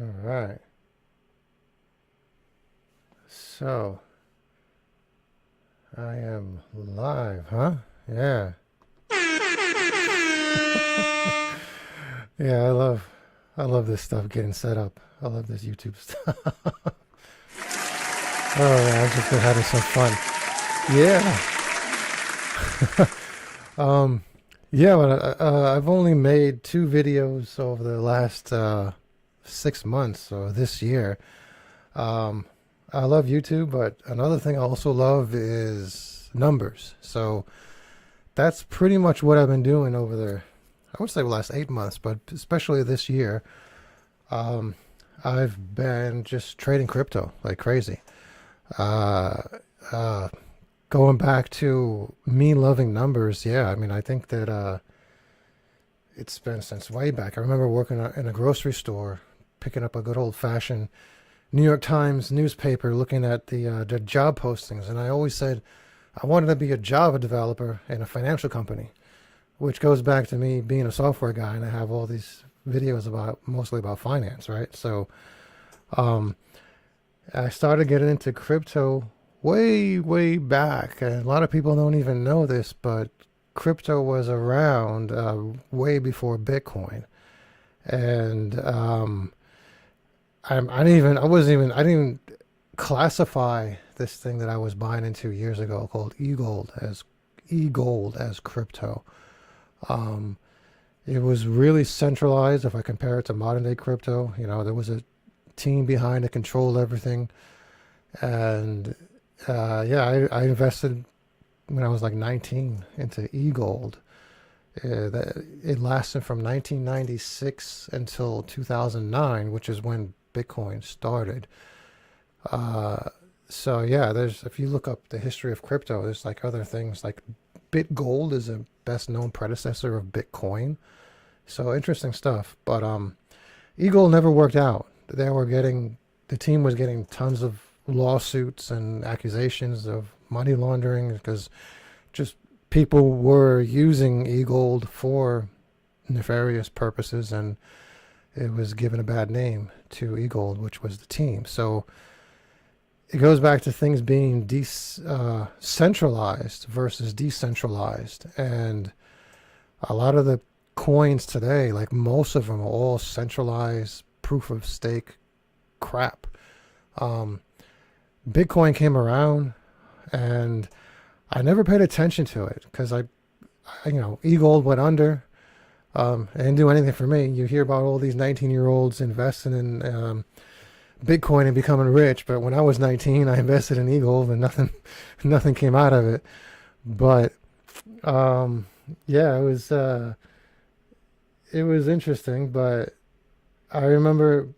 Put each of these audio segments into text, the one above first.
All right. So I am live, huh? Yeah. Yeah, I love this stuff getting set up. I love this YouTube stuff. Oh yeah, I've just been having some fun. Yeah. Um yeah, but I've only made two videos over the last 6 months or this year. Um I love YouTube, but another thing I also love is numbers. So that's pretty much what I've been doing over the, I would say, the last 8 months, but especially this year. Um, I've been just trading crypto like crazy. Uh, uh, Going back to me loving numbers, yeah, I mean, I think that it's been since way back. I remember working in a grocery store, picking up a good old fashioned New York Times newspaper, looking at the job postings, and I always said I wanted to be a Java developer in a financial company, which goes back to me being a software guy, and I have all these videos about mostly about finance, right? So um, I started getting into crypto way back, and a lot of people don't even know this, but crypto was around way before Bitcoin, and I didn't even classify this thing that I was buying into years ago called e-gold as crypto. Um, It was really centralized if I compare it to modern day crypto. You know, there was a team behind it, controlled everything. And yeah, I invested when I was like 19 into eGold. It lasted from 1996 until 2009, which is when Bitcoin started. Uh, so yeah, there's if you look up the history of crypto, there's like other things like BitGold is a best known predecessor of Bitcoin. So interesting stuff. But Eagle never worked out. The team was getting tons of lawsuits and accusations of money laundering because just people were using eGold for nefarious purposes, and it was given a bad name to eGold, which was the team. So it goes back to things being centralized versus decentralized, and a lot of the coins today, like most of them, are all centralized proof of stake crap. Um, Bitcoin came around, and I never paid attention to it because eGold went under. It didn't do anything for me. You hear about all these 19-year-olds investing in Bitcoin and becoming rich, but when I was 19, I invested in eGold and nothing, nothing came out of it. But um, yeah, it was interesting, but I remember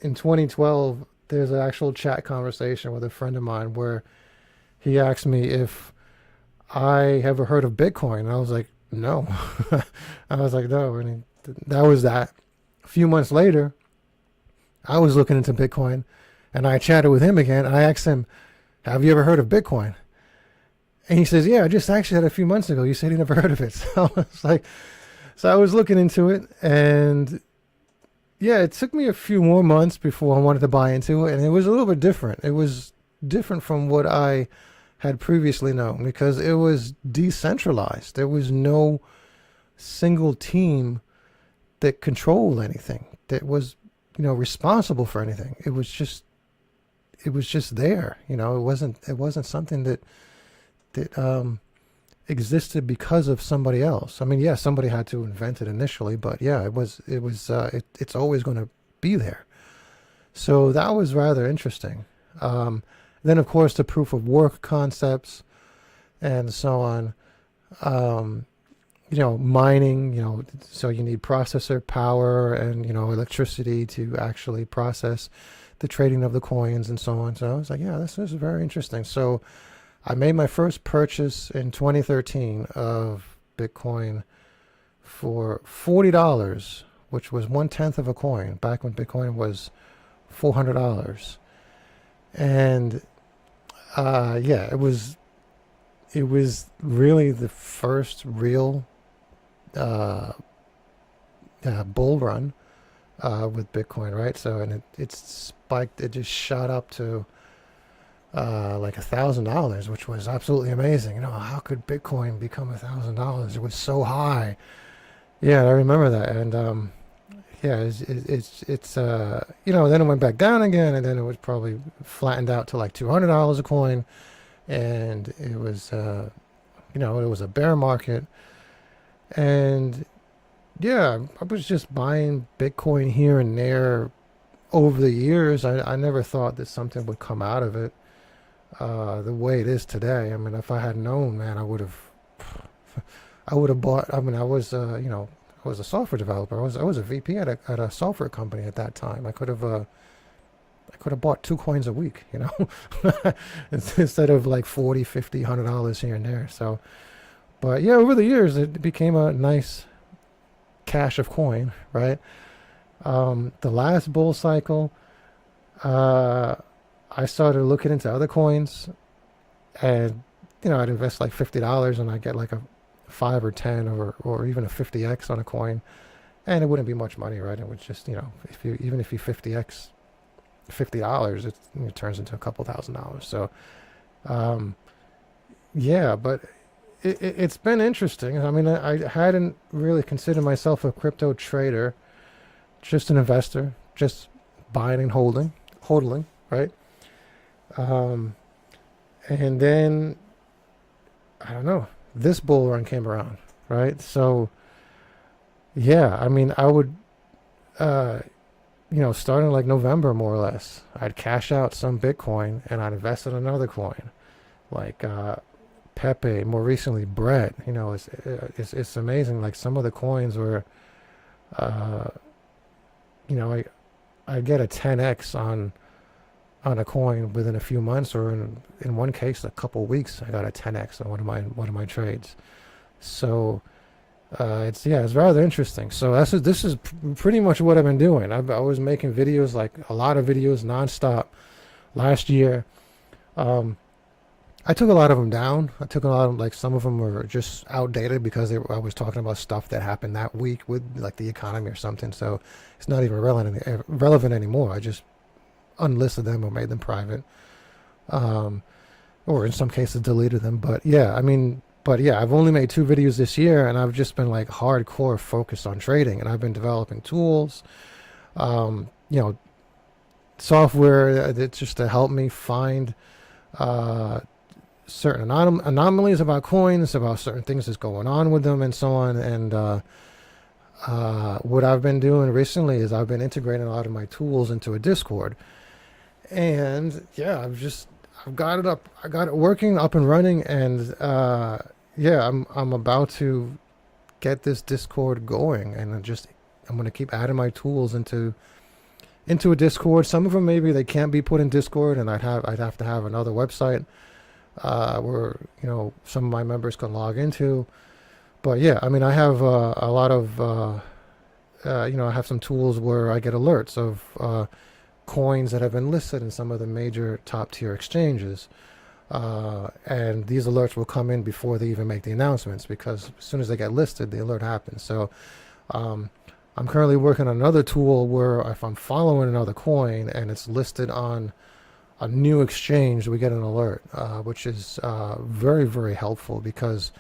in 2012, there's an actual chat conversation with a friend of mine where he asked me if I ever heard of Bitcoin. And I was like, no. I was like, no. And that was that. A few months later, I was looking into Bitcoin and I chatted with him again. And I asked him, have you ever heard of Bitcoin? And he says, yeah, I just actually had a few months ago. You said you never heard of it. So I was like, so I was looking into it, and yeah, it took me a few more months before I wanted to buy into it, and it was a little bit different. It was different from what I had previously known because it was decentralized. There was no single team that controlled anything, that was, responsible for anything. It was just there. It wasn't something that existed because of somebody else. I mean, yeah, somebody had to invent it initially, but yeah, it's always going to be there. So that was rather interesting. Um, then, of course, the proof of work concepts and so on. Um, Mining. So you need processor power and electricity to actually process the trading of the coins and so on. So I was like, yeah, this is very interesting. So I made my first purchase in 2013 of Bitcoin for $40, which was 1/10 of a coin back when Bitcoin was $400. And yeah, it was really the first real uh, bull run with Bitcoin, right? So, and it spiked, it just shot up to like $1,000, which was absolutely amazing. You know, how could Bitcoin become $1,000? It was so high. Yeah, I remember that. And yeah, you know, then it went back down again, and then it was probably flattened out to like $200 a coin, and it was you know, it was a bear market. And yeah, I was just buying Bitcoin here and there over the years. I never thought that something would come out of it the way it is today. I mean, if I had known, man, I would have bought. I mean, I was, you know, I was a software developer. I was a VP at a software company at that time. I could have bought 2 coins a week, you know, instead of like 40, 50, $100 here and there. So, but yeah, over the years, it became a nice cache of coin, right? The last bull cycle, uh, I started looking into other coins, and you know, I'd invest like $50 and I get like a 5 or 10 or even a 50x on a coin, and it wouldn't be much money, right? It would just, you know, if you even if you 50x $50, it turns into a couple $1,000s. So um, yeah, but it's been interesting. I mean, I hadn't really considered myself a crypto trader, just an investor, just buying and hodling, right? Um, and then I don't know, this bull run came around, right? So yeah, I mean, I would, uh, you know, starting like November more or less, I'd cash out some Bitcoin and I'd invest in another coin, like Pepe, more recently Bread. You know, it's amazing. Like some of the coins were, uh, you know, I get a 10x on a coin within a few months, or in one case, a couple weeks, I got a 10x on one of my trades. So it's yeah, it's rather interesting. So this is pretty much what I've been doing. I was making videos, like a lot of videos nonstop last year. Um, I took a lot of them down. I took a lot of, like, some of them were just outdated because I was talking about stuff that happened that week with like the economy or something. So it's not even relevant anymore. I just unlisted them or made them private, um, or in some cases deleted them. But yeah, I mean, but yeah, I've only made 2 videos this year, and I've just been like hardcore focused on trading, and I've been developing tools, you know, software that's just to help me find uh, certain anomalies about coins, about certain things that's going on with them, and so on. And what I've been doing recently is I've been integrating a lot of my tools into a Discord, and yeah, I've got it up, I got it working, up and running, and yeah, I'm about to get this Discord going, and I'm gonna keep adding my tools into a Discord. Some of them maybe they can't be put in Discord, and I'd have to have another website where, you know, some of my members can log into. But yeah, I mean, I have a lot of you know, I have some tools where I get alerts of coins that have been listed in some of the major top tier exchanges. And these alerts will come in before they even make the announcements, because as soon as they get listed, the alert happens. So um, I'm currently working on another tool where if I'm following another coin and it's listed on a new exchange, we get an alert, which is very, very helpful, because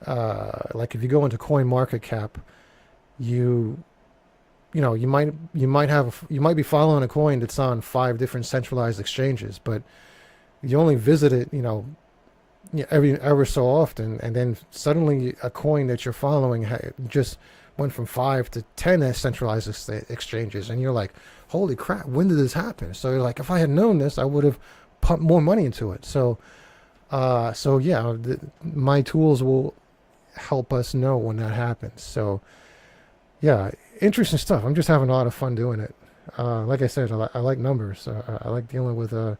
like if you go into Coin Market Cap, you you know, you might be following a coin that's on 5 different centralized exchanges, but you only visit it, you know, every ever so often, and then suddenly a coin that you're following just went from 5 to 10 centralized exchanges, and you're like, holy crap, when did this happen? So you're like, if I had known this, I would have pumped more money into it. So so yeah, my tools will help us know when that happens. So yeah, interesting stuff. I'm just having a lot of fun doing it. Like I said, I like numbers. I like dealing with I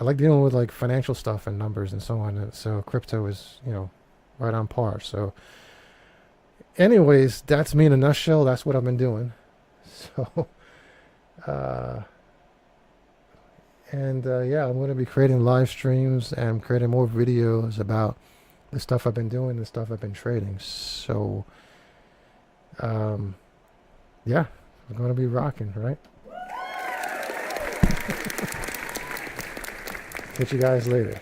like dealing with like financial stuff and numbers and so on. And so crypto is, you know, right on par. So anyways, that's me in a nutshell. That's what I've been doing. So uh, and yeah, I'm going to be creating live streams and creating more videos about the stuff I've been doing, the stuff I've been trading. So um, Yeah, we're going to be rocking, right? Catch you guys later.